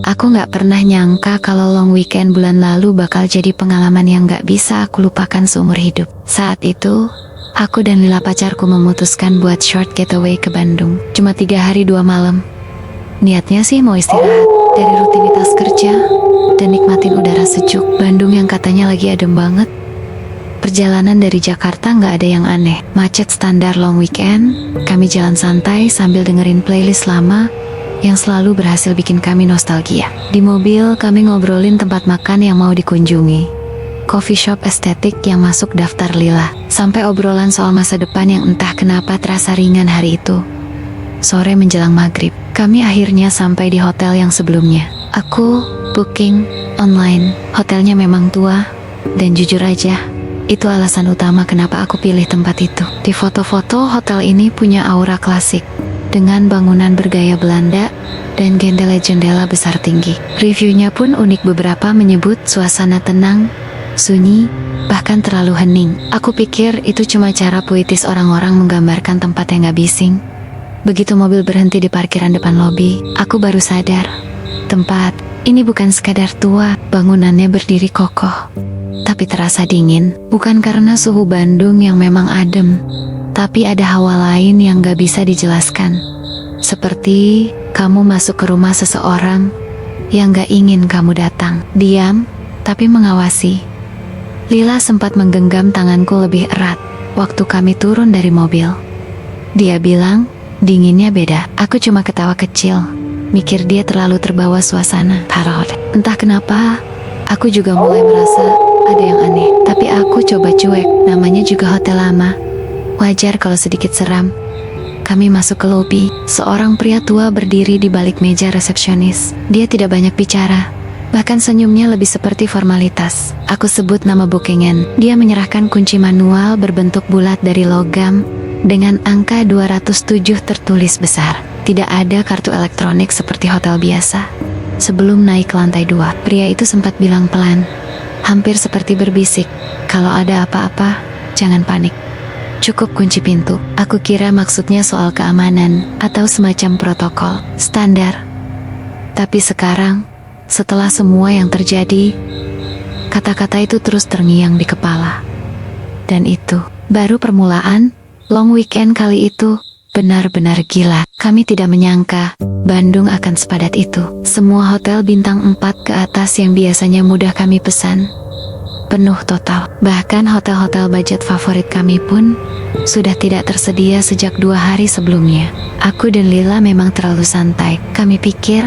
Aku gak pernah nyangka kalau long weekend bulan lalu bakal jadi pengalaman yang gak bisa aku lupakan seumur hidup. Saat itu, aku dan Lila pacarku memutuskan buat short getaway ke Bandung. Cuma 3 hari 2 malam. Niatnya sih mau istirahat dari rutinitas kerja dan nikmatin udara sejuk Bandung yang katanya lagi adem banget. Perjalanan dari Jakarta nggak ada yang aneh. Macet standar long weekend, kami jalan santai sambil dengerin playlist lama yang selalu berhasil bikin kami nostalgia. Di mobil, kami ngobrolin tempat makan yang mau dikunjungi, coffee shop estetik yang masuk daftar Lila, sampai obrolan soal masa depan yang entah kenapa terasa ringan hari itu. Sore menjelang maghrib, kami akhirnya sampai di hotel yang sebelumnya. Aku booking online. Hotelnya memang tua, dan jujur aja, itu alasan utama kenapa aku pilih tempat itu. Di foto-foto, hotel ini punya aura klasik, dengan bangunan bergaya Belanda dan jendela-jendela besar tinggi. Reviewnya pun unik, beberapa menyebut suasana tenang, sunyi, bahkan terlalu hening. Aku pikir itu cuma cara puitis orang-orang menggambarkan tempat yang gak bising. Begitu mobil berhenti di parkiran depan lobi, aku baru sadar, tempat ini bukan sekadar tua, bangunannya berdiri kokoh, tapi terasa dingin. Bukan karena suhu Bandung yang memang adem, tapi ada hawa lain yang gak bisa dijelaskan. Seperti kamu masuk ke rumah seseorang yang gak ingin kamu datang. Diam, tapi mengawasi. Lila sempat menggenggam tanganku lebih erat waktu kami turun dari mobil. Dia bilang, dinginnya beda. Aku cuma ketawa kecil, mikir dia terlalu terbawa suasana. Parod. Entah kenapa, aku juga mulai merasa ada yang aneh. Tapi aku coba cuek, namanya juga hotel lama. Wajar kalau sedikit seram. Kami masuk ke lobi. Seorang pria tua berdiri di balik meja resepsionis. Dia tidak banyak bicara, bahkan senyumnya lebih seperti formalitas. Aku sebut nama bookingan. Dia menyerahkan kunci manual berbentuk bulat dari logam dengan angka 207 tertulis besar. Tidak ada kartu elektronik seperti hotel biasa. Sebelum naik ke lantai 2, pria itu sempat bilang pelan, hampir seperti berbisik, "Kalau ada apa-apa, jangan panik. Cukup kunci pintu." Aku kira maksudnya soal keamanan atau semacam protokol standar. Tapi sekarang, setelah semua yang terjadi, kata-kata itu terus terngiang di kepala. Dan itu baru permulaan. Long weekend kali itu benar-benar gila. Kami tidak menyangka Bandung akan sepadat itu. Semua hotel bintang 4 ke atas yang biasanya mudah kami pesan, penuh total. Bahkan hotel-hotel budget favorit kami pun sudah tidak tersedia sejak 2 hari sebelumnya. Aku dan Lila memang terlalu santai. Kami pikir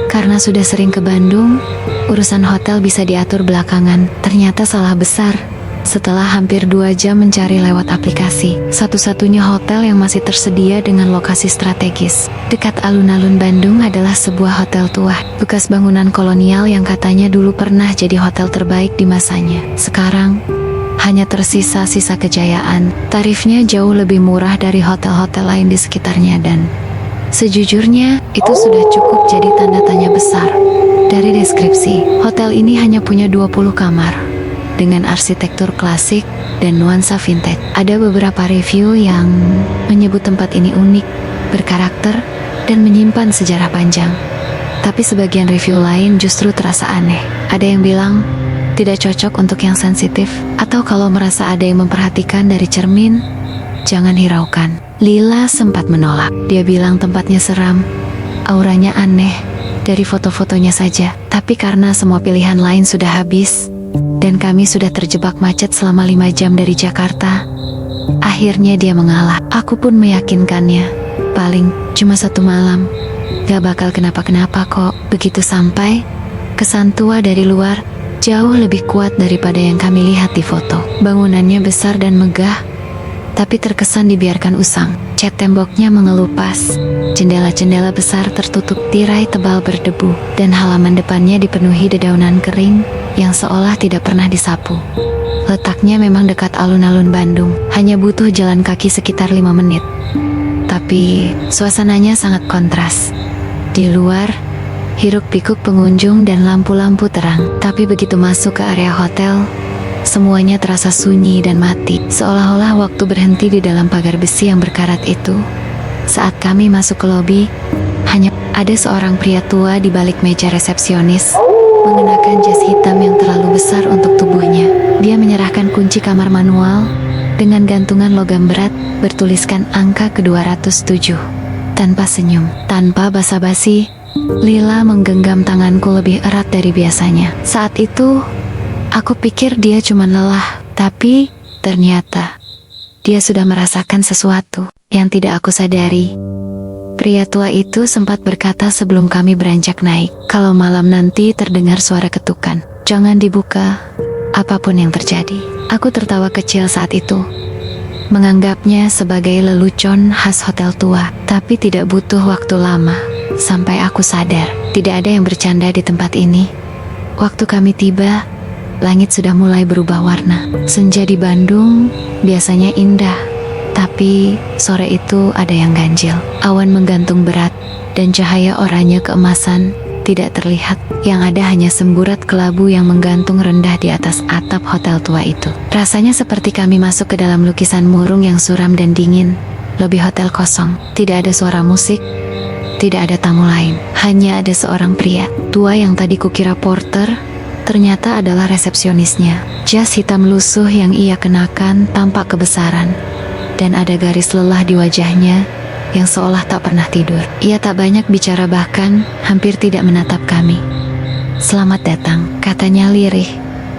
karena sudah sering ke Bandung, urusan hotel bisa diatur belakangan. Ternyata salah besar. Setelah hampir 2 jam mencari lewat aplikasi, satu-satunya hotel yang masih tersedia dengan lokasi strategis dekat alun-alun Bandung adalah sebuah hotel tua, bekas bangunan kolonial yang katanya dulu pernah jadi hotel terbaik di masanya. Sekarang hanya tersisa sisa kejayaan. Tarifnya jauh lebih murah dari hotel-hotel lain di sekitarnya, dan sejujurnya itu sudah cukup jadi tanda tanya besar. Dari deskripsi, hotel ini hanya punya 20 kamar dengan arsitektur klasik dan nuansa vintage. Ada beberapa review yang menyebut tempat ini unik, berkarakter, dan menyimpan sejarah panjang. Tapi sebagian review lain justru terasa aneh. Ada yang bilang tidak cocok untuk yang sensitif, atau kalau merasa ada yang memperhatikan dari cermin, jangan hiraukan. Lila sempat menolak. Dia bilang tempatnya seram, auranya aneh dari foto-fotonya saja. Tapi karena semua pilihan lain sudah habis, dan kami sudah terjebak macet selama 5 jam dari Jakarta, akhirnya dia mengalah. Aku pun meyakinkannya, paling cuma 1 malam, gak bakal kenapa-kenapa kok. Begitu sampai, kesan tua dari luar jauh lebih kuat daripada yang kami lihat di foto. Bangunannya besar dan megah, tapi terkesan dibiarkan usang. Cat temboknya mengelupas, jendela-jendela besar tertutup tirai tebal berdebu, dan halaman depannya dipenuhi dedaunan kering yang seolah tidak pernah disapu. Letaknya memang dekat alun-alun Bandung, hanya butuh jalan kaki sekitar 5 menit. Tapi suasananya sangat kontras. Di luar, hiruk-pikuk pengunjung dan lampu-lampu terang. Tapi begitu masuk ke area hotel, semuanya terasa sunyi dan mati, seolah-olah waktu berhenti di dalam pagar besi yang berkarat itu. Saat kami masuk ke lobi, Hanya ada seorang pria tua di balik meja resepsionis, mengenakan jas hitam yang terlalu besar untuk tubuhnya. Dia menyerahkan kunci kamar manual dengan gantungan logam berat bertuliskan angka ke-207. Tanpa senyum, tanpa basa-basi, Lila menggenggam tanganku lebih erat dari biasanya. Saat itu, aku pikir dia cuma lelah, tapi ternyata dia sudah merasakan sesuatu yang tidak aku sadari. Pria tua itu sempat berkata sebelum kami beranjak naik, kalau malam nanti terdengar suara ketukan, jangan dibuka, apapun yang terjadi. Aku tertawa kecil saat itu, menganggapnya sebagai lelucon khas hotel tua. Tapi tidak butuh waktu lama sampai aku sadar, tidak ada yang bercanda di tempat ini. Waktu kami tiba, langit sudah mulai berubah warna. Senja di Bandung biasanya indah, tapi sore itu ada yang ganjil. Awan menggantung berat dan cahaya oranye keemasan tidak terlihat. Yang ada hanya semburat kelabu yang menggantung rendah di atas atap hotel tua itu. Rasanya seperti kami masuk ke dalam lukisan murung yang suram dan dingin. Lobi hotel kosong, tidak ada suara musik, tidak ada tamu lain. Hanya ada seorang pria tua yang tadi kukira porter, ternyata adalah resepsionisnya. Jas hitam lusuh yang ia kenakan tampak kebesaran, dan ada garis lelah di wajahnya yang seolah tak pernah tidur. Ia tak banyak bicara, bahkan hampir tidak menatap kami. "Selamat datang," katanya lirih,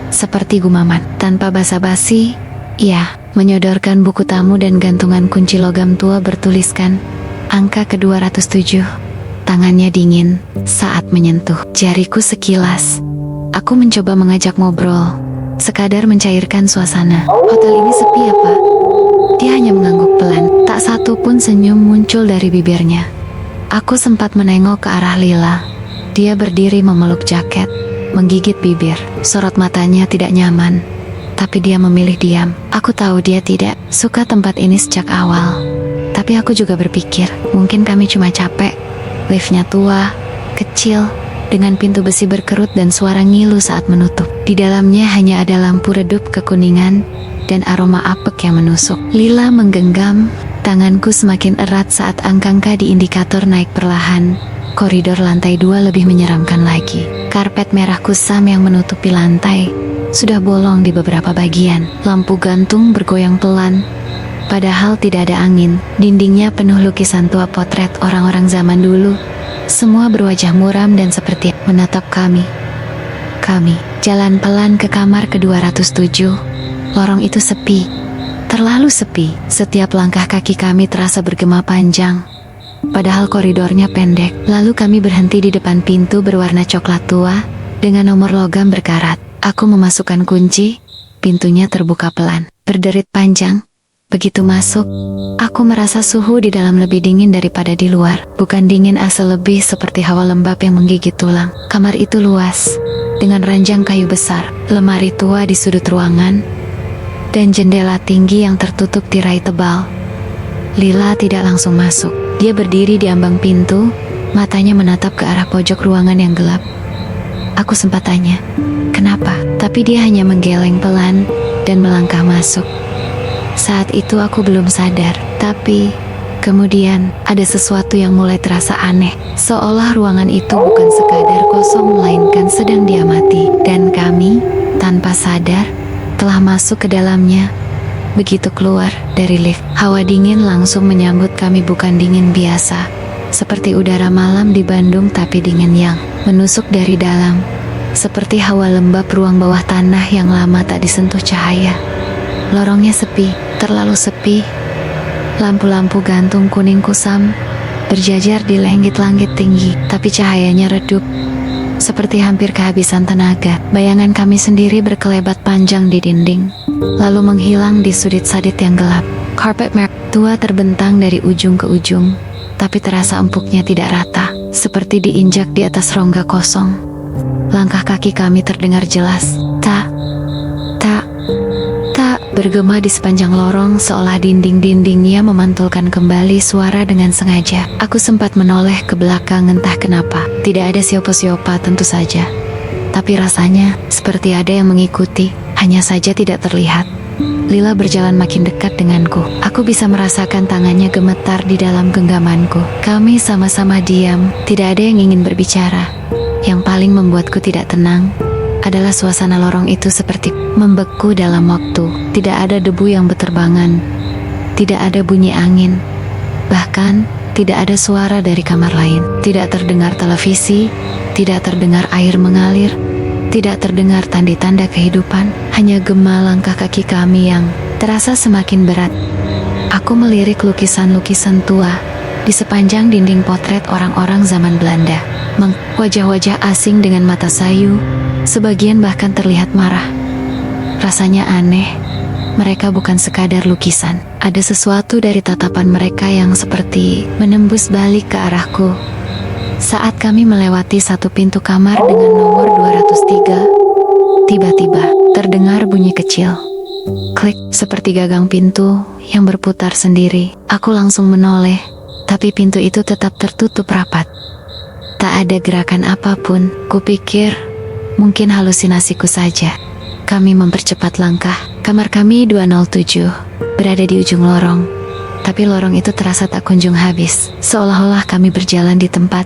seperti gumaman. Tanpa basa-basi, ia menyodorkan buku tamu dan gantungan kunci logam tua bertuliskan angka ke-207. Tangannya dingin saat menyentuh jariku sekilas. Aku mencoba mengajak ngobrol, sekadar mencairkan suasana. "Hotel ini sepi ya, Pak?" Dia hanya mengangguk pelan, tak satu pun senyum muncul dari bibirnya. Aku sempat menengok ke arah Lila. Dia berdiri memeluk jaket, menggigit bibir. Sorot matanya tidak nyaman, tapi dia memilih diam. Aku tahu dia tidak suka tempat ini sejak awal, tapi aku juga berpikir, mungkin kami cuma capek. Liftnya tua, kecil, dengan pintu besi berkerut dan suara ngilu saat menutup. Di dalamnya hanya ada lampu redup kekuningan dan aroma apek yang menusuk. Lila menggenggam tanganku semakin erat saat angka-angka di indikator naik perlahan. Koridor lantai 2 lebih menyeramkan lagi. Karpet merah kusam yang menutupi lantai sudah bolong di beberapa bagian. Lampu gantung bergoyang pelan, padahal tidak ada angin. Dindingnya penuh lukisan tua potret orang-orang zaman dulu. Semua berwajah muram dan seperti menatap kami. Kami jalan pelan ke kamar ke-207. Lorong itu sepi, terlalu sepi. Setiap langkah kaki kami terasa bergema panjang, padahal koridornya pendek. Lalu kami berhenti di depan pintu berwarna coklat tua dengan nomor logam berkarat. Aku memasukkan kunci, pintunya terbuka pelan. Berderit panjang. Begitu masuk, aku merasa suhu di dalam lebih dingin daripada di luar. Bukan dingin asal, lebih seperti hawa lembab yang menggigit tulang. Kamar itu luas, dengan ranjang kayu besar, lemari tua di sudut ruangan, dan jendela tinggi yang tertutup tirai tebal. Lila tidak langsung masuk. Dia berdiri di ambang pintu, matanya menatap ke arah pojok ruangan yang gelap. Aku sempat tanya, kenapa? Tapi dia hanya menggeleng pelan dan melangkah masuk. Saat itu aku belum sadar, tapi kemudian ada sesuatu yang mulai terasa aneh. Seolah ruangan itu bukan sekadar kosong, melainkan sedang diamati. Dan kami, tanpa sadar, telah masuk ke dalamnya. Begitu keluar dari lift, hawa dingin langsung menyambut kami. Bukan dingin biasa, seperti udara malam di Bandung, tapi dingin yang menusuk dari dalam, seperti hawa lembab ruang bawah tanah yang lama tak disentuh cahaya. Lorongnya sepi, terlalu sepi. Lampu-lampu gantung kuning kusam berjajar di langit-langit tinggi, tapi cahayanya redup, seperti hampir kehabisan tenaga. Bayangan kami sendiri berkelebat panjang di dinding, lalu menghilang di sudut-sadit yang gelap. Karpet merah tua terbentang dari ujung ke ujung, tapi terasa empuknya tidak rata, seperti diinjak di atas rongga kosong. Langkah kaki kami terdengar jelas. Tak bergema di sepanjang lorong, seolah dinding-dindingnya memantulkan kembali suara dengan sengaja. Aku sempat menoleh ke belakang, entah kenapa. Tidak ada siapa-siapa tentu saja, tapi rasanya seperti ada yang mengikuti, hanya saja tidak terlihat. Lila berjalan makin dekat denganku. Aku bisa merasakan tangannya gemetar di dalam genggamanku. Kami sama-sama diam, tidak ada yang ingin berbicara. Yang paling membuatku tidak tenang adalah suasana lorong itu seperti membeku dalam waktu. Tidak ada debu yang berterbangan, tidak ada bunyi angin, bahkan tidak ada suara dari kamar lain. Tidak terdengar televisi, tidak terdengar air mengalir, tidak terdengar tanda-tanda kehidupan. Hanya gema langkah kaki kami yang terasa semakin berat. Aku melirik lukisan-lukisan tua di sepanjang dinding potret orang-orang zaman Belanda. Wajah-wajah asing dengan mata sayu, sebagian bahkan terlihat marah. Rasanya aneh, mereka bukan sekadar lukisan. Ada sesuatu dari tatapan mereka yang seperti menembus balik ke arahku. Saat kami melewati satu pintu kamar dengan nomor 203, tiba-tiba terdengar bunyi kecil. Klik, seperti gagang pintu yang berputar sendiri. Aku langsung menoleh, tapi pintu itu tetap tertutup rapat. Tak ada gerakan apapun. Kupikir mungkin halusinasiku saja. Kami mempercepat langkah. Kamar kami 207, berada di ujung lorong. Tapi lorong itu terasa tak kunjung habis. Seolah-olah kami berjalan di tempat,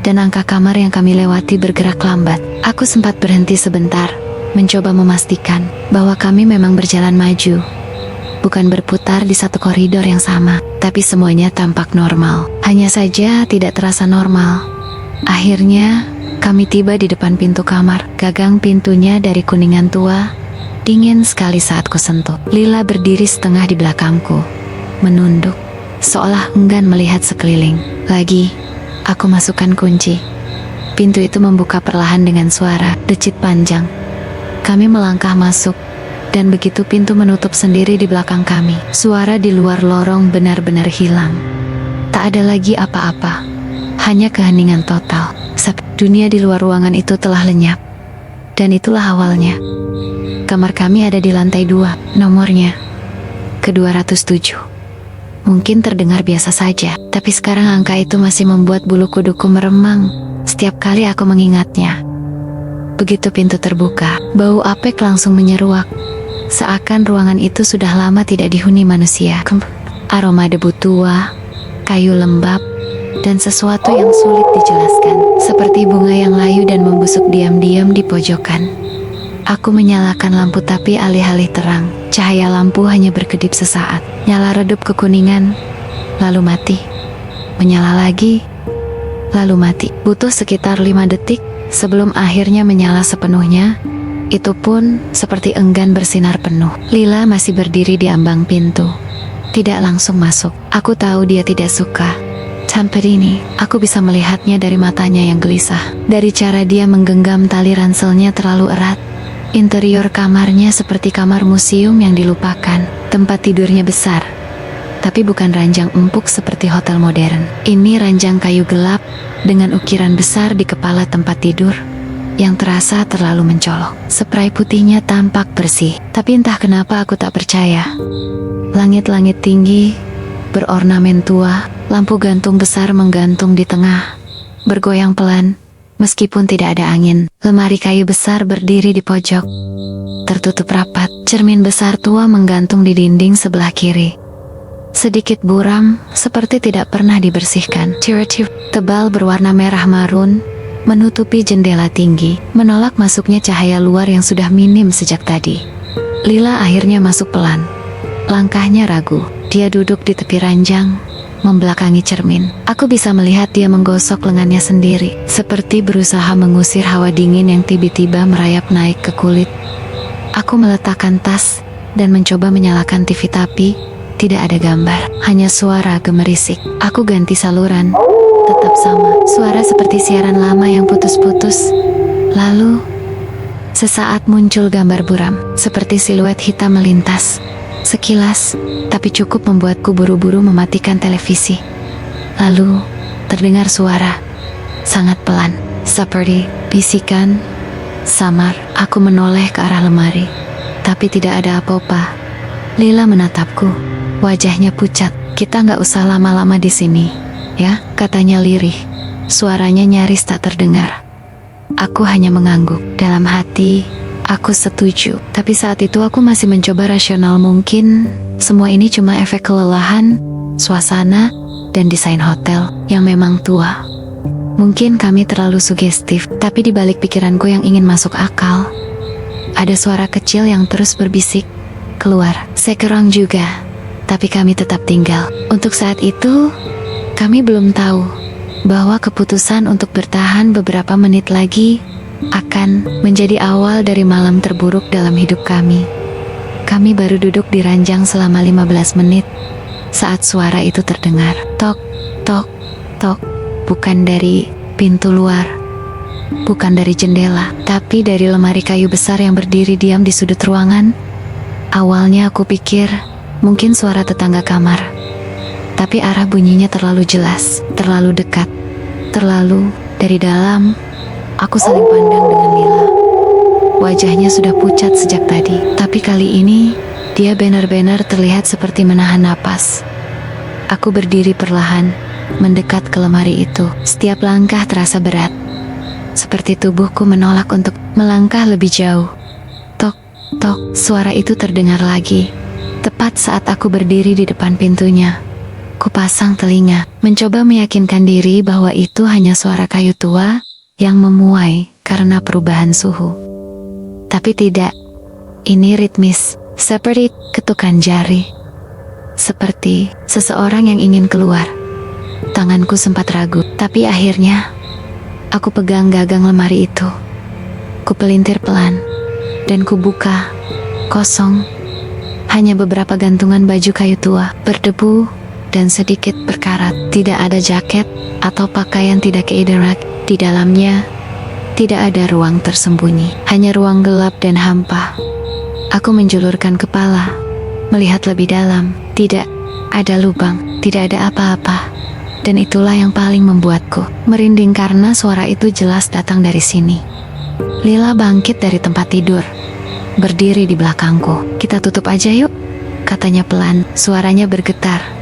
dan angka kamar yang kami lewati bergerak lambat. Aku sempat berhenti sebentar, mencoba memastikan bahwa kami memang berjalan maju, bukan berputar di satu koridor yang sama. Tapi semuanya tampak normal. Hanya saja tidak terasa normal. Akhirnya, kami tiba di depan pintu kamar. Gagang pintunya dari kuningan tua, dingin sekali saat kusentuh. Lila berdiri setengah di belakangku, menunduk, seolah enggan melihat sekeliling. Lagi, aku masukkan kunci. Pintu itu membuka perlahan dengan suara decit panjang. Kami melangkah masuk, dan begitu pintu menutup sendiri di belakang kami, suara di luar lorong benar-benar hilang. Tak ada lagi apa-apa, hanya keheningan total. Dunia di luar ruangan itu telah lenyap. Dan itulah awalnya. Kamar kami ada di lantai 2, nomornya ke-207. Mungkin terdengar biasa saja, tapi sekarang angka itu masih membuat bulu kuduku meremang setiap kali aku mengingatnya. Begitu pintu terbuka, bau apek langsung menyeruak. Seakan ruangan itu sudah lama tidak dihuni manusia. Aroma debu tua, kayu lembab, dan sesuatu yang sulit dijelaskan, seperti bunga yang layu dan membusuk diam-diam di pojokan. Aku menyalakan lampu, tapi alih-alih terang, cahaya lampu hanya berkedip sesaat, nyala redup kekuningan, lalu mati, menyala lagi, lalu mati. Butuh sekitar 5 detik sebelum akhirnya menyala sepenuhnya. Itu pun seperti enggan bersinar penuh. Lila masih berdiri di ambang pintu, tidak langsung masuk. Aku tahu dia tidak suka. Sampai ini, aku bisa melihatnya dari matanya yang gelisah, dari cara dia menggenggam tali ranselnya terlalu erat. Interior kamarnya seperti kamar museum yang dilupakan. Tempat tidurnya besar, tapi bukan ranjang empuk seperti hotel modern. Ini ranjang kayu gelap dengan ukiran besar di kepala tempat tidur yang terasa terlalu mencolok. Spray putihnya tampak bersih, tapi entah kenapa aku tak percaya. Langit-langit tinggi berornamen tua, lampu gantung besar menggantung di tengah, bergoyang pelan, meskipun tidak ada angin. Lemari kayu besar berdiri di pojok, tertutup rapat. Cermin besar tua menggantung di dinding sebelah kiri, sedikit buram, seperti tidak pernah dibersihkan. Tirai tebal berwarna merah marun menutupi jendela tinggi, menolak masuknya cahaya luar yang sudah minim sejak tadi. Lila akhirnya masuk pelan. Langkahnya ragu. Dia duduk di tepi ranjang, membelakangi cermin. Aku bisa melihat dia menggosok lengannya sendiri, seperti berusaha mengusir hawa dingin yang tiba-tiba merayap naik ke kulit. Aku meletakkan tas dan mencoba menyalakan TV, tapi tidak ada gambar, hanya suara gemerisik. Aku ganti saluran, tetap sama, suara seperti siaran lama yang putus-putus. Lalu, sesaat muncul gambar buram, seperti siluet hitam melintas. Sekilas, tapi cukup membuatku buru-buru mematikan televisi. Lalu, terdengar suara, sangat pelan, seperti bisikan, samar. Aku menoleh ke arah lemari, tapi tidak ada apa-apa. Lila menatapku, wajahnya pucat. Kita nggak usah lama-lama di sini, ya, katanya lirih. Suaranya nyaris tak terdengar. Aku hanya mengangguk. Dalam hati, Aku setuju, tapi saat itu aku masih mencoba rasional. Mungkin semua ini cuma efek kelelahan, suasana, dan desain hotel yang memang tua. Mungkin kami terlalu sugestif, tapi di balik pikiranku yang ingin masuk akal, ada suara kecil yang terus berbisik, keluar. Sekerang juga, tapi kami tetap tinggal. Untuk saat itu, kami belum tahu bahwa keputusan untuk bertahan beberapa menit lagi akan menjadi awal dari malam terburuk dalam hidup kami. Kami baru duduk di ranjang selama 15 menit saat suara itu terdengar. Tok, tok, tok. Bukan dari pintu luar, bukan dari jendela, tapi dari lemari kayu besar yang berdiri diam di sudut ruangan. Awalnya aku pikir mungkin suara tetangga kamar, tapi arah bunyinya terlalu jelas, terlalu dekat, terlalu dari dalam. Aku saling pandang dengan Lila. Wajahnya sudah pucat sejak tadi, tapi kali ini dia benar-benar terlihat seperti menahan napas. Aku berdiri perlahan, mendekat ke lemari itu. Setiap langkah terasa berat, seperti tubuhku menolak untuk melangkah lebih jauh. Tok, tok, suara itu terdengar lagi. Tepat saat aku berdiri di depan pintunya. Kupasang telinga, mencoba meyakinkan diri bahwa itu hanya suara kayu tua yang memuai karena perubahan suhu. Tapi tidak, ini ritmis, seperti ketukan jari. Seperti seseorang yang ingin keluar. Tanganku sempat ragu, tapi akhirnya aku pegang gagang lemari itu. Kupelintir pelan, dan kubuka. Kosong. Hanya beberapa gantungan baju kayu tua, berdebu, dan sedikit berkarat. Tidak ada jaket atau pakaian tidak keiderak. Di dalamnya, tidak ada ruang tersembunyi. Hanya ruang gelap dan hampa. Aku menjulurkan kepala, melihat lebih dalam. Tidak ada lubang, tidak ada apa-apa. Dan itulah yang paling membuatku merinding karena suara itu jelas datang dari sini. Lila bangkit dari tempat tidur, berdiri di belakangku. Kita tutup aja yuk, katanya pelan. Suaranya bergetar.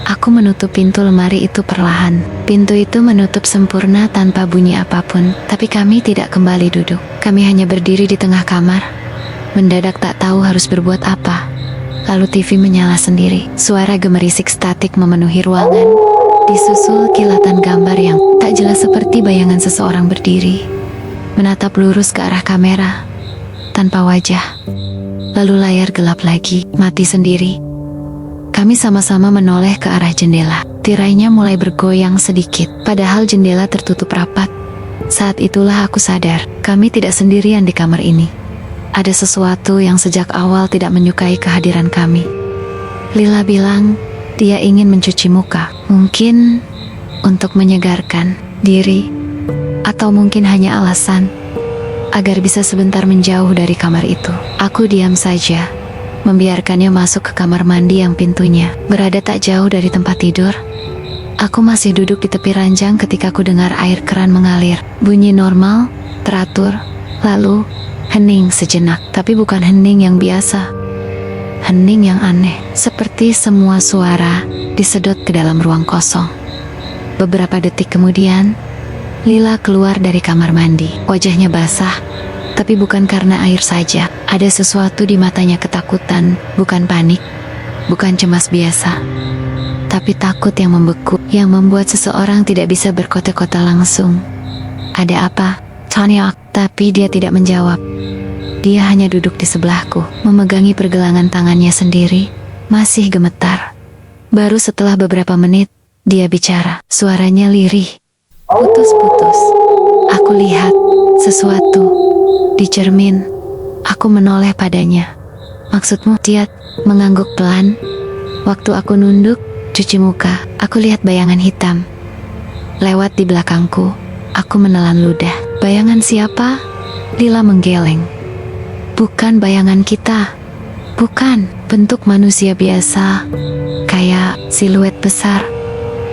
Aku menutup pintu lemari itu perlahan. Pintu itu menutup sempurna tanpa bunyi apapun. Tapi kami tidak kembali duduk. Kami hanya berdiri di tengah kamar. Mendadak tak tahu harus berbuat apa. Lalu TV menyala sendiri. Suara gemerisik statik memenuhi ruangan, disusul kilatan gambar yang tak jelas seperti bayangan seseorang berdiri, menatap lurus ke arah kamera, tanpa wajah. Lalu layar gelap lagi, mati sendiri. Kami sama-sama menoleh ke arah jendela. Tirainya mulai bergoyang sedikit, padahal jendela tertutup rapat. Saat itulah aku sadar, kami tidak sendirian di kamar ini. Ada sesuatu yang sejak awal tidak menyukai kehadiran kami. Lila bilang, dia ingin mencuci muka. Mungkin untuk menyegarkan diri, atau mungkin hanya alasan agar bisa sebentar menjauh dari kamar itu. Aku diam saja, membiarkannya masuk ke kamar mandi yang pintunya berada tak jauh dari tempat tidur. Aku masih duduk di tepi ranjang ketika aku dengar air keran mengalir. Bunyi normal, teratur, lalu hening sejenak. Tapi bukan hening yang biasa. Hening yang aneh, seperti semua suara disedot ke dalam ruang kosong. Beberapa detik kemudian, Lila keluar dari kamar mandi. Wajahnya basah, tapi bukan karena air saja. Ada sesuatu di matanya, ketakutan, bukan panik, bukan cemas biasa, tapi takut yang membeku, yang membuat seseorang tidak bisa berkata-kata langsung. Ada apa? Tanya, tapi dia tidak menjawab. Dia hanya duduk di sebelahku, memegangi pergelangan tangannya sendiri, masih gemetar. Baru setelah beberapa menit, dia bicara. Suaranya lirih, putus-putus. Aku lihat sesuatu di cermin. Aku menoleh padanya. Maksudmu? Dia mengangguk pelan. Waktu aku nunduk, cuci muka, aku lihat bayangan hitam lewat di belakangku. Aku menelan ludah. Bayangan siapa? Lila menggeleng. Bukan bayangan kita. Bukan. Bentuk manusia biasa. Kayak siluet besar,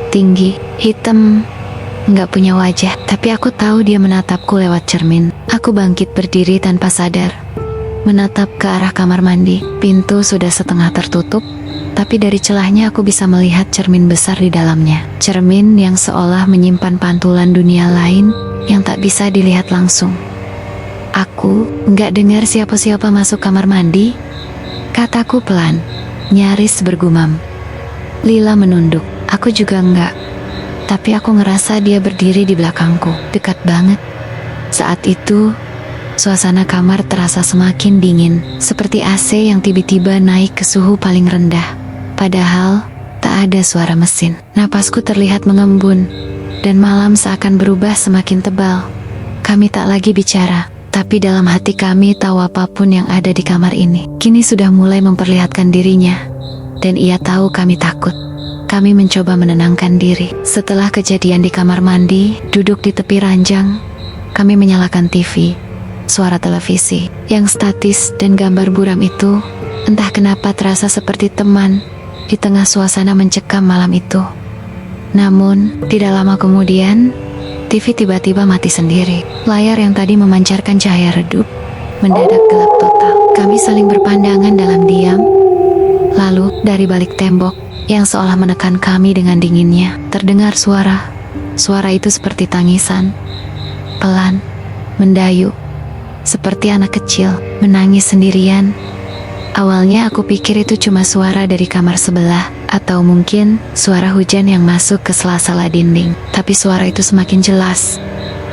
tinggi, hitam, nggak punya wajah. Tapi aku tahu dia menatapku lewat cermin. Aku bangkit berdiri tanpa sadar, menatap ke arah kamar mandi. Pintu sudah setengah tertutup, tapi dari celahnya aku bisa melihat cermin besar di dalamnya. Cermin yang seolah menyimpan pantulan dunia lain yang tak bisa dilihat langsung. Aku nggak dengar siapa-siapa masuk kamar mandi, kataku pelan, nyaris bergumam. Lila menunduk, aku juga enggak. Tapi aku ngerasa dia berdiri di belakangku, dekat banget. Saat itu, suasana kamar terasa semakin dingin, seperti AC yang tiba-tiba naik ke suhu paling rendah. Padahal, tak ada suara mesin. Napasku terlihat mengembun, dan malam seakan berubah semakin tebal. Kami tak lagi bicara, tapi dalam hati kami tahu apapun yang ada di kamar ini kini sudah mulai memperlihatkan dirinya. Dan ia tahu kami takut. Kami mencoba menenangkan diri. Setelah kejadian di kamar mandi, duduk di tepi ranjang, kami menyalakan TV. Suara televisi yang statis dan gambar buram itu entah kenapa terasa seperti teman di tengah suasana mencekam malam itu. Namun, tidak lama kemudian, TV tiba-tiba mati sendiri. Layar yang tadi memancarkan cahaya redup mendadak gelap total. Kami saling berpandangan dalam diam. Lalu, dari balik tembok yang seolah menekan kami dengan dinginnya, terdengar suara. Suara itu seperti tangisan, pelan, mendayu, seperti anak kecil menangis sendirian. Awalnya aku pikir itu cuma suara dari kamar sebelah, atau mungkin suara hujan yang masuk ke sela-sela dinding. Tapi suara itu semakin jelas,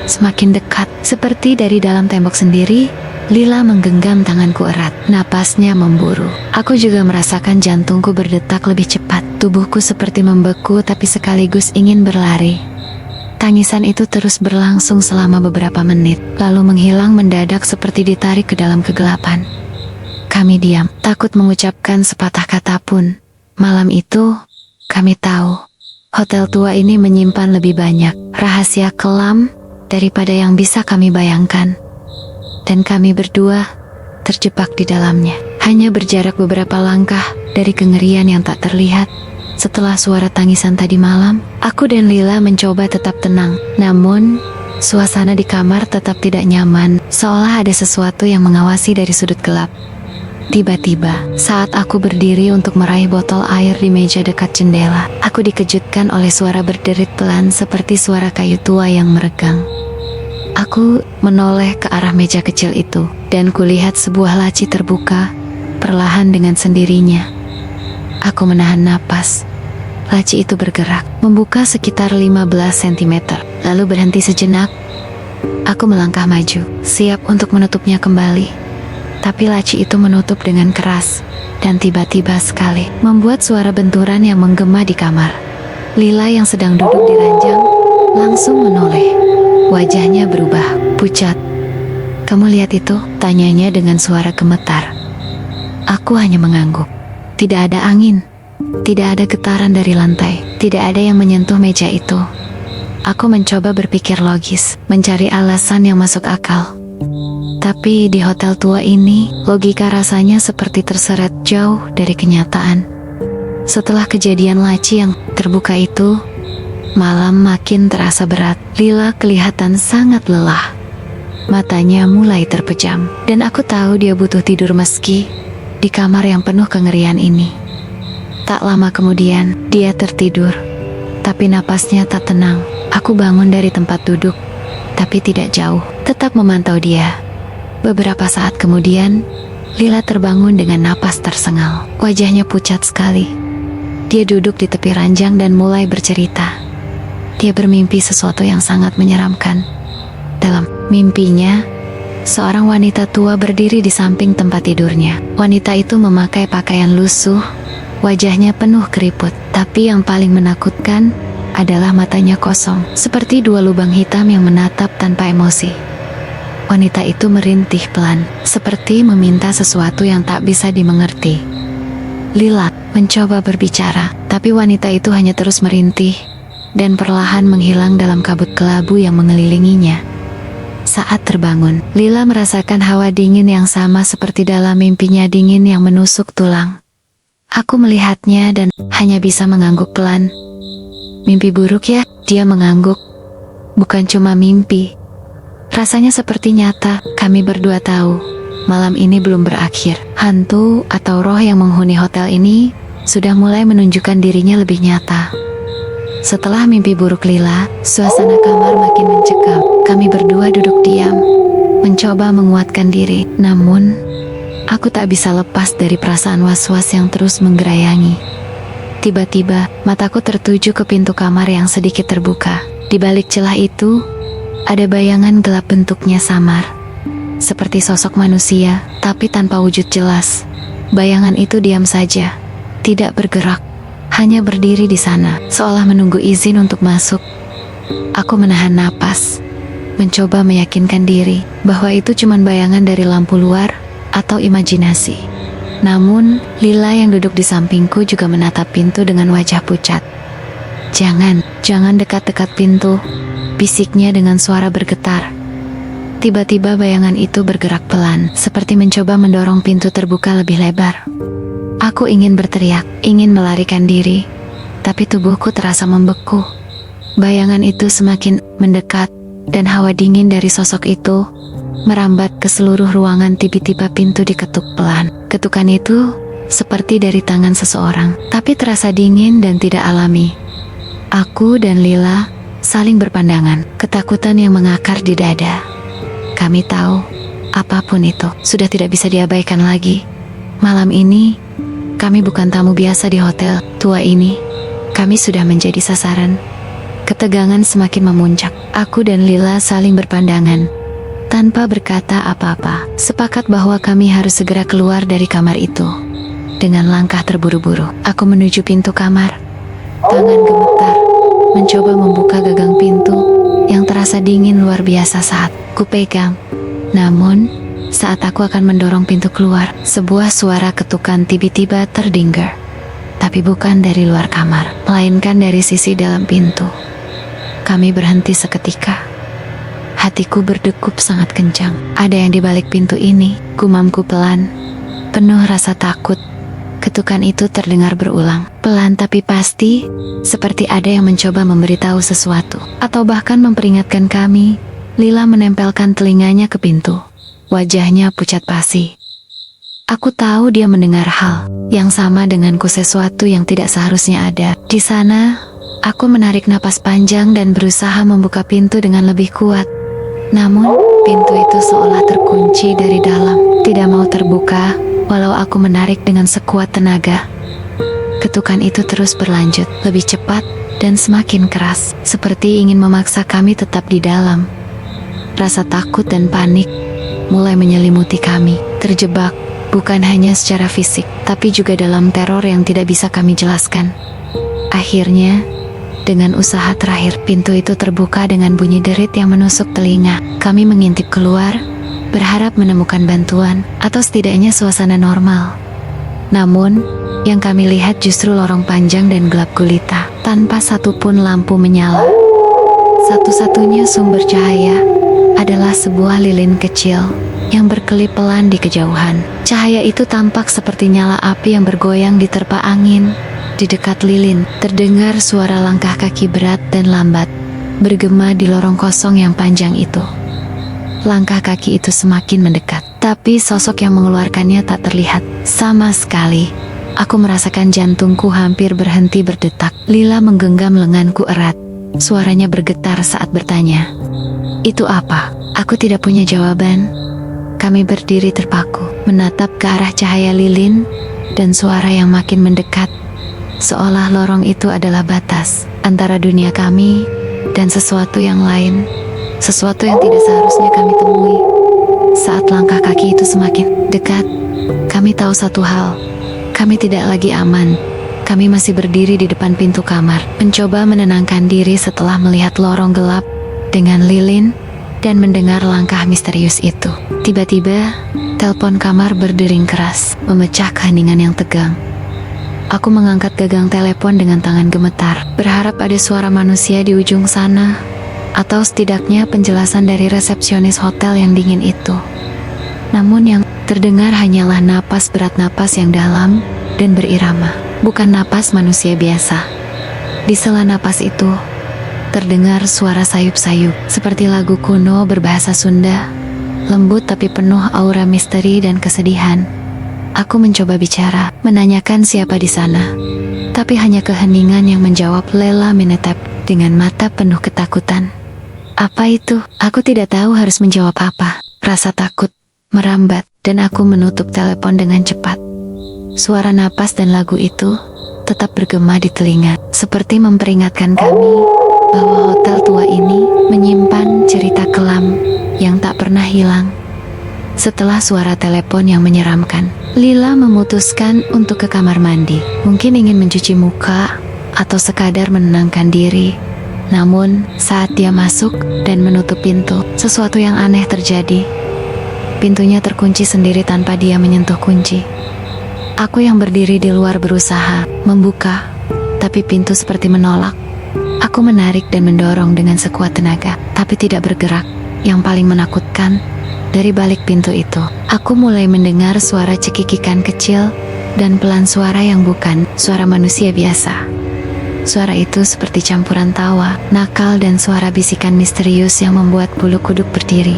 semakin dekat, seperti dari dalam tembok sendiri. Lila menggenggam tanganku erat, napasnya memburu. Aku juga merasakan jantungku berdetak lebih cepat. Tubuhku seperti membeku tapi sekaligus ingin berlari. Tangisan itu terus berlangsung selama beberapa menit, lalu menghilang mendadak seperti ditarik ke dalam kegelapan. Kami diam, takut mengucapkan sepatah kata pun. Malam itu, kami tahu, hotel tua ini menyimpan lebih banyak rahasia kelam daripada yang bisa kami bayangkan. Dan kami berdua terjebak di dalamnya, hanya berjarak beberapa langkah dari kengerian yang tak terlihat. Setelah suara tangisan tadi malam, aku dan Lila mencoba tetap tenang. Namun, suasana di kamar tetap tidak nyaman, seolah ada sesuatu yang mengawasi dari sudut gelap. Tiba-tiba, saat aku berdiri untuk meraih botol air di meja dekat jendela, aku dikejutkan oleh suara berderit pelan seperti suara kayu tua yang meregang. Aku menoleh ke arah meja kecil itu, dan kulihat sebuah laci terbuka, perlahan dengan sendirinya. Aku menahan napas. Laci itu bergerak, membuka sekitar 15 cm, lalu berhenti sejenak. Aku melangkah maju, siap untuk menutupnya kembali. Tapi laci itu menutup dengan keras, dan tiba-tiba sekali, membuat suara benturan yang menggema di kamar. Lila yang sedang duduk di ranjang, langsung menoleh. Wajahnya berubah, pucat. "Kamu lihat itu?" tanyanya dengan suara gemetar. Aku hanya mengangguk. Tidak ada angin, tidak ada getaran dari lantai, tidak ada yang menyentuh meja itu. Aku mencoba berpikir logis, mencari alasan yang masuk akal. Tapi di hotel tua ini, logika rasanya seperti terseret jauh dari kenyataan. Setelah kejadian laci yang terbuka itu, malam makin terasa berat. Lila kelihatan sangat lelah. Matanya mulai terpejam, dan aku tahu dia butuh tidur meski di kamar yang penuh kengerian ini. Tak lama kemudian, dia tertidur. Tapi napasnya tak tenang. Aku bangun dari tempat duduk, tapi tidak jauh, tetap memantau dia. Beberapa saat kemudian, Lila terbangun dengan napas tersengal. Wajahnya pucat sekali. Dia duduk di tepi ranjang dan mulai bercerita. Dia bermimpi sesuatu yang sangat menyeramkan. Dalam mimpinya, seorang wanita tua berdiri di samping tempat tidurnya. Wanita itu memakai pakaian lusuh, wajahnya penuh keriput. Tapi yang paling menakutkan adalah matanya kosong, seperti dua lubang hitam yang menatap tanpa emosi. Wanita itu merintih pelan, seperti meminta sesuatu yang tak bisa dimengerti. Lila mencoba berbicara, tapi wanita itu hanya terus merintih dan perlahan menghilang dalam kabut kelabu yang mengelilinginya. Saat terbangun, Lila merasakan hawa dingin yang sama seperti dalam mimpinya, dingin yang menusuk tulang. Aku melihatnya dan hanya bisa mengangguk pelan. "Mimpi buruk ya?" dia mengangguk. "Bukan cuma mimpi. Rasanya seperti nyata." Kami berdua tahu, malam ini belum berakhir. Hantu atau roh yang menghuni hotel ini sudah mulai menunjukkan dirinya lebih nyata. Setelah mimpi buruk Lila, suasana kamar makin mencekam. Kami berdua duduk diam, mencoba mencoba menguatkan diri. Namun, aku tak bisa lepas dari perasaan was-was yang terus menggerayangi. Tiba-tiba, mataku tertuju ke pintu kamar yang sedikit terbuka. Di balik celah itu, ada bayangan gelap bentuknya samar. Seperti sosok manusia, tapi tanpa wujud jelas. Bayangan itu diam saja, tidak bergerak, hanya berdiri di sana, seolah menunggu izin untuk masuk. Aku menahan napas, mencoba meyakinkan diri bahwa itu cuma bayangan dari lampu luar atau imajinasi. Namun, Lila yang duduk di sampingku juga menatap pintu dengan wajah pucat. Jangan dekat-dekat pintu," bisiknya dengan suara bergetar. Tiba-tiba bayangan itu bergerak pelan, seperti mencoba mendorong pintu terbuka lebih lebar. Aku ingin berteriak, ingin melarikan diri, tapi tubuhku terasa membeku. Bayangan itu semakin mendekat, dan hawa dingin dari sosok itu merambat ke seluruh ruangan. Tiba-tiba pintu diketuk pelan. Ketukan itu seperti dari tangan seseorang, tapi terasa dingin dan tidak alami. Aku dan Lila saling berpandangan, ketakutan yang mengakar di dada. Kami tahu, apapun itu sudah tidak bisa diabaikan lagi. Malam ini, kami bukan tamu biasa di hotel tua ini. Kami sudah menjadi sasaran. Ketegangan semakin memuncak. Aku dan Lila saling berpandangan. Tanpa berkata apa-apa, sepakat bahwa kami harus segera keluar dari kamar itu. Dengan langkah terburu-buru, aku menuju pintu kamar. Tangan gemetar, mencoba membuka gagang pintu yang terasa dingin luar biasa saat kupegang. Namun, saat aku akan mendorong pintu keluar, sebuah suara ketukan tiba-tiba terdengar. Tapi bukan dari luar kamar, melainkan dari sisi dalam pintu. Kami berhenti seketika. Hatiku berdegup sangat kencang. Ada yang di balik pintu ini, gumamku pelan, penuh rasa takut. Ketukan itu terdengar berulang, pelan tapi pasti, seperti ada yang mencoba memberitahu sesuatu, atau bahkan memperingatkan kami. Lila menempelkan telinganya ke pintu. Wajahnya pucat pasi. Aku tahu dia mendengar hal yang sama denganku, sesuatu yang tidak seharusnya ada. Di sana, aku menarik napas panjang dan berusaha membuka pintu dengan lebih kuat. Namun, pintu itu seolah terkunci dari dalam, tidak mau terbuka, walau aku menarik dengan sekuat tenaga. Ketukan itu terus berlanjut, lebih cepat dan semakin keras, seperti ingin memaksa kami tetap di dalam. Rasa takut dan panik mulai menyelimuti kami, terjebak bukan hanya secara fisik, tapi juga dalam teror yang tidak bisa kami jelaskan. Akhirnya, dengan usaha terakhir, pintu itu terbuka dengan bunyi derit yang menusuk telinga. Kami mengintip keluar, berharap menemukan bantuan, atau setidaknya suasana normal. Namun, yang kami lihat justru lorong panjang dan gelap gulita, tanpa satupun lampu menyala. Satu-satunya sumber cahaya adalah sebuah lilin kecil yang berkelip pelan di kejauhan. Cahaya itu tampak seperti nyala api yang bergoyang diterpa angin. Di dekat lilin, terdengar suara langkah kaki berat dan lambat, bergema di lorong kosong yang panjang itu. Langkah kaki itu semakin mendekat, tapi sosok yang mengeluarkannya tak terlihat sama sekali. Aku merasakan jantungku hampir berhenti berdetak. Lila menggenggam lenganku erat. Suaranya bergetar saat bertanya, "Itu apa?" Aku tidak punya jawaban. Kami berdiri terpaku, menatap ke arah cahaya lilin dan suara yang makin mendekat. Seolah lorong itu adalah batas antara dunia kami dan sesuatu yang lain, sesuatu yang tidak seharusnya kami temui. Saat langkah kaki itu semakin dekat, kami tahu satu hal, kami tidak lagi aman. Kami masih berdiri di depan pintu kamar, mencoba menenangkan diri setelah melihat lorong gelap dengan lilin dan mendengar langkah misterius itu. Tiba-tiba, telepon kamar berdering keras, memecah keheningan yang tegang. Aku mengangkat gagang telepon dengan tangan gemetar, berharap ada suara manusia di ujung sana, atau setidaknya penjelasan dari resepsionis hotel yang dingin itu. Namun yang terdengar hanyalah napas berat, napas yang dalam dan berirama, bukan napas manusia biasa. Di sela napas itu, terdengar suara sayup-sayup, seperti lagu kuno berbahasa Sunda, lembut tapi penuh aura misteri dan kesedihan. Aku mencoba bicara, menanyakan siapa di sana, tapi hanya keheningan yang menjawab. Lela menatap dengan mata penuh ketakutan. Apa itu? Aku tidak tahu harus menjawab apa. Rasa takut merambat dan aku menutup telepon dengan cepat. Suara napas dan lagu itu tetap bergema di telinga, seperti memperingatkan kami bahwa hotel tua ini menyimpan cerita kelam yang tak pernah hilang. Setelah suara telepon yang menyeramkan, Lila memutuskan untuk ke kamar mandi. Mungkin ingin mencuci muka atau sekadar menenangkan diri. Namun, saat dia masuk dan menutup pintu, sesuatu yang aneh terjadi. Pintunya terkunci sendiri tanpa dia menyentuh kunci. Aku yang berdiri di luar berusaha membuka, tapi pintu seperti menolak. Aku menarik dan mendorong dengan sekuat tenaga, tapi tidak bergerak. Yang paling menakutkan, dari balik pintu itu, aku mulai mendengar suara cekikikan kecil dan pelan suara yang bukan suara manusia biasa. Suara itu seperti campuran tawa, nakal dan suara bisikan misterius yang membuat bulu kuduk berdiri.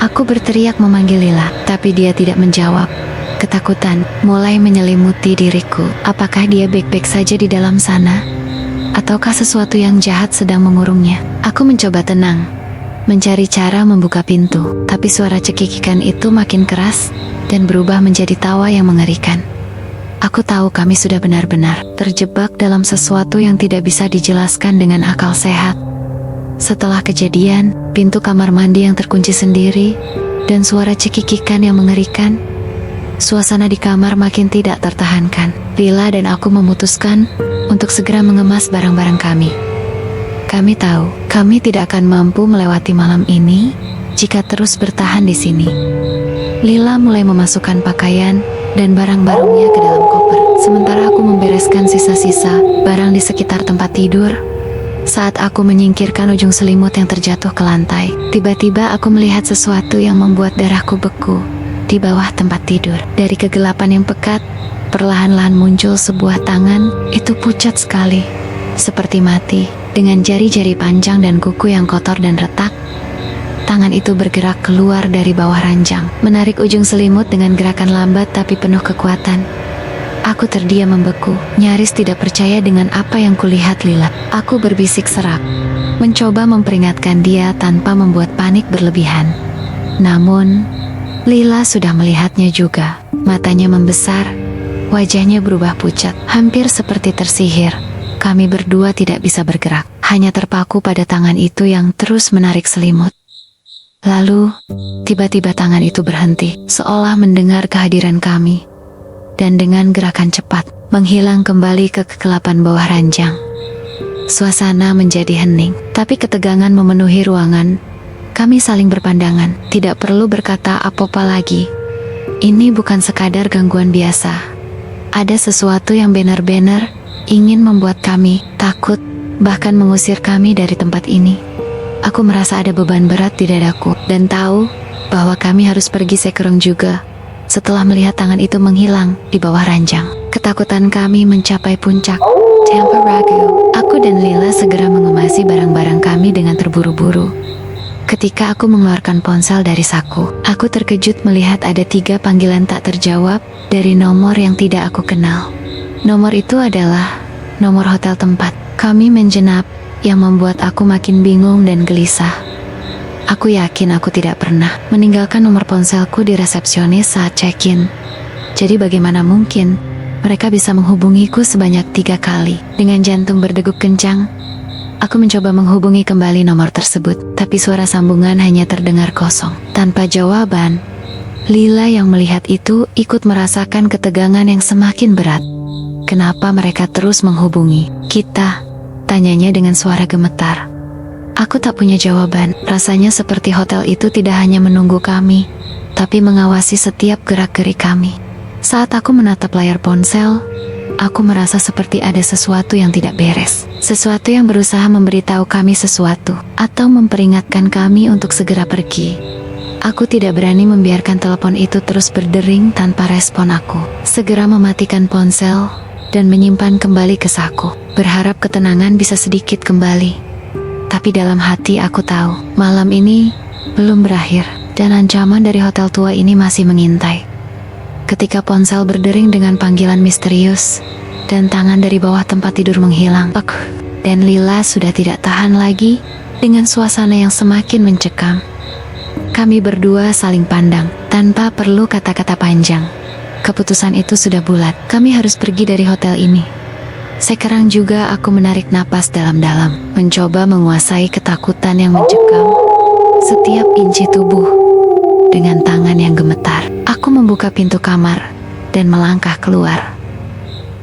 Aku berteriak memanggil Lila, tapi dia tidak menjawab. Ketakutan mulai menyelimuti diriku. Apakah dia baik-baik saja di dalam sana? Ataukah sesuatu yang jahat sedang mengurungnya? Aku mencoba tenang, mencari cara membuka pintu, tapi suara cekikikan itu makin keras dan berubah menjadi tawa yang mengerikan. Aku tahu kami sudah benar-benar terjebak dalam sesuatu yang tidak bisa dijelaskan dengan akal sehat. Setelah kejadian, pintu kamar mandi yang terkunci sendiri, dan suara cekikikan yang mengerikan, suasana di kamar makin tidak tertahankan. Lila dan aku memutuskan untuk segera mengemas barang-barang kami. Kami tahu, kami tidak akan mampu melewati malam ini jika terus bertahan di sini. Lila mulai memasukkan pakaian dan barang-barangnya ke dalam koper, sementara aku membereskan sisa-sisa barang di sekitar tempat tidur. Saat aku menyingkirkan ujung selimut yang terjatuh ke lantai, tiba-tiba aku melihat sesuatu yang membuat darahku beku di bawah tempat tidur. Dari kegelapan yang pekat, perlahan-lahan muncul sebuah tangan. Itu pucat sekali, seperti mati, dengan jari-jari panjang dan kuku yang kotor dan retak. Tangan itu bergerak keluar dari bawah ranjang, menarik ujung selimut dengan gerakan lambat tapi penuh kekuatan. Aku terdiam membeku, nyaris tidak percaya dengan apa yang kulihat Lila. Aku berbisik serak, mencoba memperingatkan dia tanpa membuat panik berlebihan. Namun, Lila sudah melihatnya juga. Matanya membesar, wajahnya berubah pucat, hampir seperti tersihir. Kami berdua tidak bisa bergerak, hanya terpaku pada tangan itu yang terus menarik selimut. Lalu, tiba-tiba tangan itu berhenti, seolah mendengar kehadiran kami, dan dengan gerakan cepat, menghilang kembali ke kegelapan bawah ranjang. Suasana menjadi hening, tapi ketegangan memenuhi ruangan. Kami saling berpandangan, tidak perlu berkata apa-apa lagi. Ini bukan sekadar gangguan biasa. Ada sesuatu yang benar-benar ingin membuat kami takut, bahkan mengusir kami dari tempat ini. Aku merasa ada beban berat di dadaku, dan tahu bahwa kami harus pergi sekarang juga. Setelah melihat tangan itu menghilang di bawah ranjang, ketakutan kami mencapai puncak. Tanpa ragu, aku dan Lila segera mengemasi barang-barang kami dengan terburu-buru. Ketika aku mengeluarkan ponsel dari saku, aku terkejut melihat ada 3 panggilan tak terjawab dari nomor yang tidak aku kenal. Nomor itu adalah nomor hotel tempat kami menginap, yang membuat aku makin bingung dan gelisah. Aku yakin aku tidak pernah meninggalkan nomor ponselku di resepsionis saat check-in. Jadi bagaimana mungkin mereka bisa menghubungiku sebanyak 3 kali? Dengan jantung berdegup kencang, aku mencoba menghubungi kembali nomor tersebut, tapi suara sambungan hanya terdengar kosong. Tanpa jawaban, Lila yang melihat itu ikut merasakan ketegangan yang semakin berat. Kenapa mereka terus menghubungi kita? Tanyanya dengan suara gemetar. Aku tak punya jawaban. Rasanya seperti hotel itu tidak hanya menunggu kami, tapi mengawasi setiap gerak-gerik kami. Saat aku menatap layar ponsel, aku merasa seperti ada sesuatu yang tidak beres. Sesuatu yang berusaha memberitahu kami sesuatu, atau memperingatkan kami untuk segera pergi. Aku tidak berani membiarkan telepon itu terus berdering tanpa respon aku. Segera mematikan ponsel dan menyimpan kembali ke saku, berharap ketenangan bisa sedikit kembali. Tapi dalam hati aku tahu, malam ini belum berakhir, dan ancaman dari hotel tua ini masih mengintai. Ketika ponsel berdering dengan panggilan misterius, dan tangan dari bawah tempat tidur menghilang, dan Lila sudah tidak tahan lagi dengan suasana yang semakin mencekam. Kami berdua saling pandang, tanpa perlu kata-kata panjang. Keputusan itu sudah bulat, kami harus pergi dari hotel ini. Sekarang juga aku menarik napas dalam-dalam, mencoba menguasai ketakutan yang mencekam setiap inci tubuh. Dengan tangan yang gemetar, aku membuka pintu kamar dan melangkah keluar.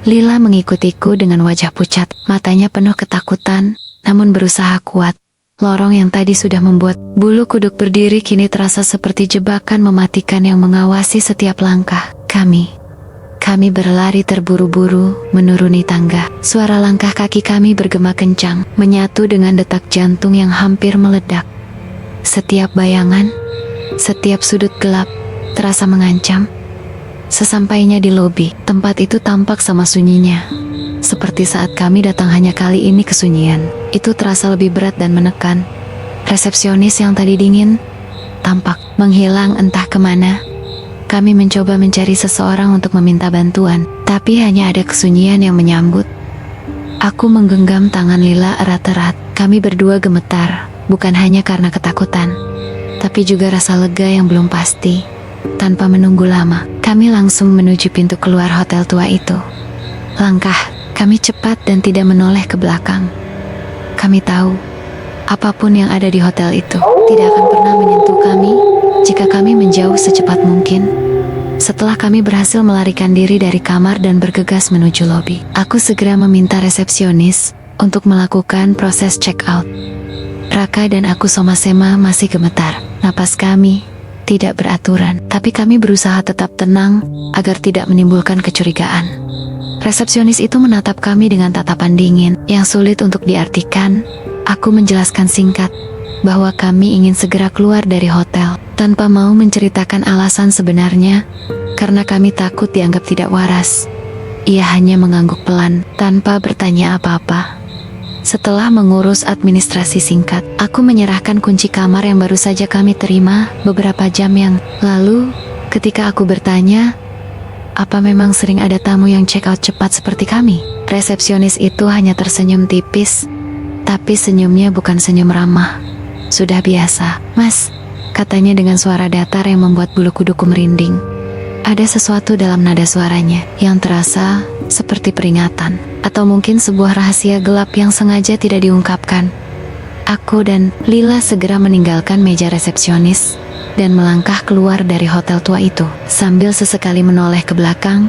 Lila mengikutiku dengan wajah pucat, matanya penuh ketakutan, namun berusaha kuat. Lorong yang tadi sudah membuat bulu kuduk berdiri kini terasa seperti jebakan mematikan yang mengawasi setiap langkah. Kami berlari terburu-buru menuruni tangga. Suara langkah kaki kami bergema kencang, menyatu dengan detak jantung yang hampir meledak. Setiap bayangan, setiap sudut gelap, terasa mengancam. Sesampainya di lobi, tempat itu tampak sama sunyinya. Seperti saat kami datang hanya kali ini kesunyian. Itu terasa lebih berat dan menekan. Resepsionis yang tadi dingin tampak menghilang entah kemana. Kami mencoba mencari seseorang untuk meminta bantuan, tapi hanya ada kesunyian yang menyambut. Aku menggenggam tangan Lila erat-erat. Kami berdua gemetar, bukan hanya karena ketakutan, tapi juga rasa lega yang belum pasti. Tanpa menunggu lama, kami langsung menuju pintu keluar hotel tua itu. Langkah kami cepat dan tidak menoleh ke belakang. Kami tahu, apapun yang ada di hotel itu tidak akan pernah menyentuh kami jika kami menjauh secepat mungkin. Setelah kami berhasil melarikan diri dari kamar dan bergegas menuju lobi, aku segera meminta resepsionis untuk melakukan proses check out. Raka dan aku sama-sama masih gemetar. Napas kami tidak beraturan, tapi kami berusaha tetap tenang agar tidak menimbulkan kecurigaan. Resepsionis itu menatap kami dengan tatapan dingin yang sulit untuk diartikan. Aku menjelaskan singkat bahwa kami ingin segera keluar dari hotel tanpa mau menceritakan alasan sebenarnya karena kami takut dianggap tidak waras. Ia hanya mengangguk pelan tanpa bertanya apa-apa. Setelah mengurus administrasi singkat, aku menyerahkan kunci kamar yang baru saja kami terima beberapa jam yang lalu. Ketika aku bertanya, apa memang sering ada tamu yang check out cepat seperti kami? Resepsionis itu hanya tersenyum tipis, tapi senyumnya bukan senyum ramah. Sudah biasa, Mas, katanya dengan suara datar yang membuat bulu kuduku merinding. Ada sesuatu dalam nada suaranya yang terasa seperti peringatan, atau mungkin sebuah rahasia gelap yang sengaja tidak diungkapkan. Aku dan Lila segera meninggalkan meja resepsionis dan melangkah keluar dari hotel tua itu. Sambil sesekali menoleh ke belakang,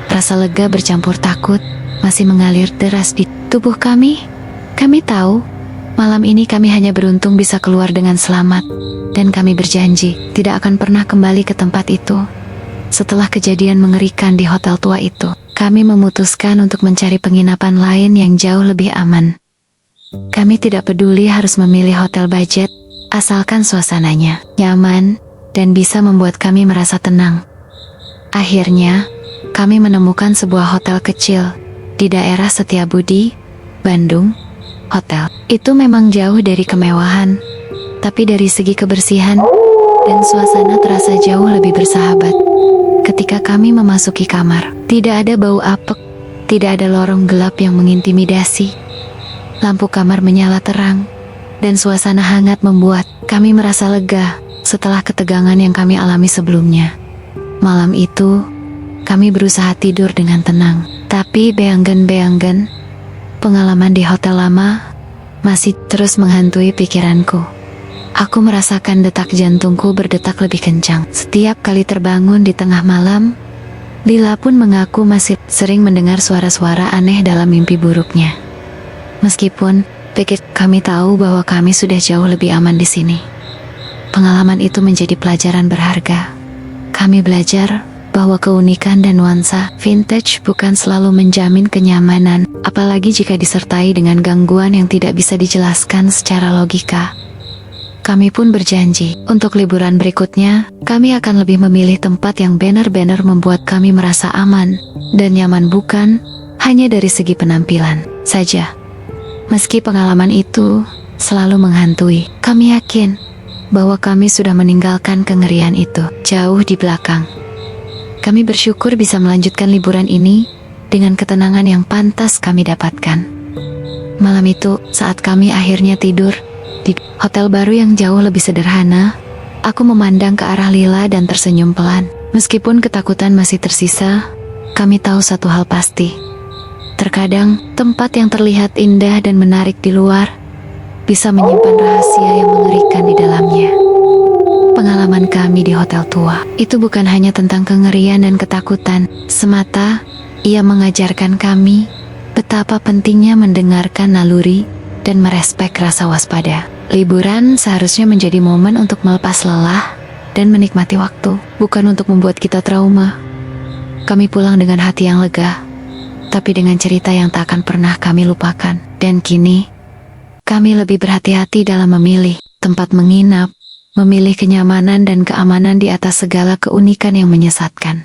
rasa lega bercampur takut masih mengalir deras di tubuh kami. Kami tahu, malam ini kami hanya beruntung bisa keluar dengan selamat, dan kami berjanji tidak akan pernah kembali ke tempat itu. Setelah kejadian mengerikan di hotel tua itu, kami memutuskan untuk mencari penginapan lain yang jauh lebih aman. Kami tidak peduli harus memilih hotel budget, asalkan suasananya nyaman dan bisa membuat kami merasa tenang. Akhirnya, kami menemukan sebuah hotel kecil di daerah Setiabudi, Bandung. Hotel itu memang jauh dari kemewahan, tapi dari segi kebersihan dan suasana terasa jauh lebih bersahabat. Ketika kami memasuki kamar, tidak ada bau apek, tidak ada lorong gelap yang mengintimidasi. Lampu kamar menyala terang, dan suasana hangat membuat kami merasa lega setelah ketegangan yang kami alami sebelumnya. Malam itu, kami berusaha tidur dengan tenang, tapi beanggen-beanggen, pengalaman di hotel lama masih terus menghantui pikiranku. Aku merasakan detak jantungku berdetak lebih kencang setiap kali terbangun di tengah malam. Lila pun mengaku masih sering mendengar suara-suara aneh dalam mimpi buruknya. Meskipun pikir kami tahu bahwa kami sudah jauh lebih aman di sini. Pengalaman itu menjadi pelajaran berharga. Kami belajar bahwa keunikan dan nuansa vintage bukan selalu menjamin kenyamanan, apalagi jika disertai dengan gangguan yang tidak bisa dijelaskan secara logika. Kami pun berjanji, untuk liburan berikutnya, kami akan lebih memilih tempat yang benar-benar membuat kami merasa aman dan nyaman, bukan hanya dari segi penampilan saja. Meski pengalaman itu selalu menghantui, kami yakin bahwa kami sudah meninggalkan kengerian itu jauh di belakang. Kami bersyukur bisa melanjutkan liburan ini dengan ketenangan yang pantas kami dapatkan. Malam itu, saat kami akhirnya tidur di hotel baru yang jauh lebih sederhana, Aku memandang ke arah Lila dan tersenyum pelan. Meskipun ketakutan masih tersisa, kami tahu satu hal pasti. Terkadang, tempat yang terlihat indah dan menarik di luar bisa menyimpan rahasia yang mengerikan di dalamnya. Pengalaman kami di hotel tua itu bukan hanya tentang kengerian dan ketakutan semata, ia mengajarkan kami betapa pentingnya mendengarkan naluri dan merespek rasa waspada. Liburan seharusnya menjadi momen untuk melepas lelah dan menikmati waktu, bukan untuk membuat kita trauma. Kami pulang dengan hati yang lega, tapi dengan cerita yang tak akan pernah kami lupakan. Dan kini, kami lebih berhati-hati dalam memilih tempat menginap, memilih kenyamanan dan keamanan di atas segala keunikan yang menyesatkan.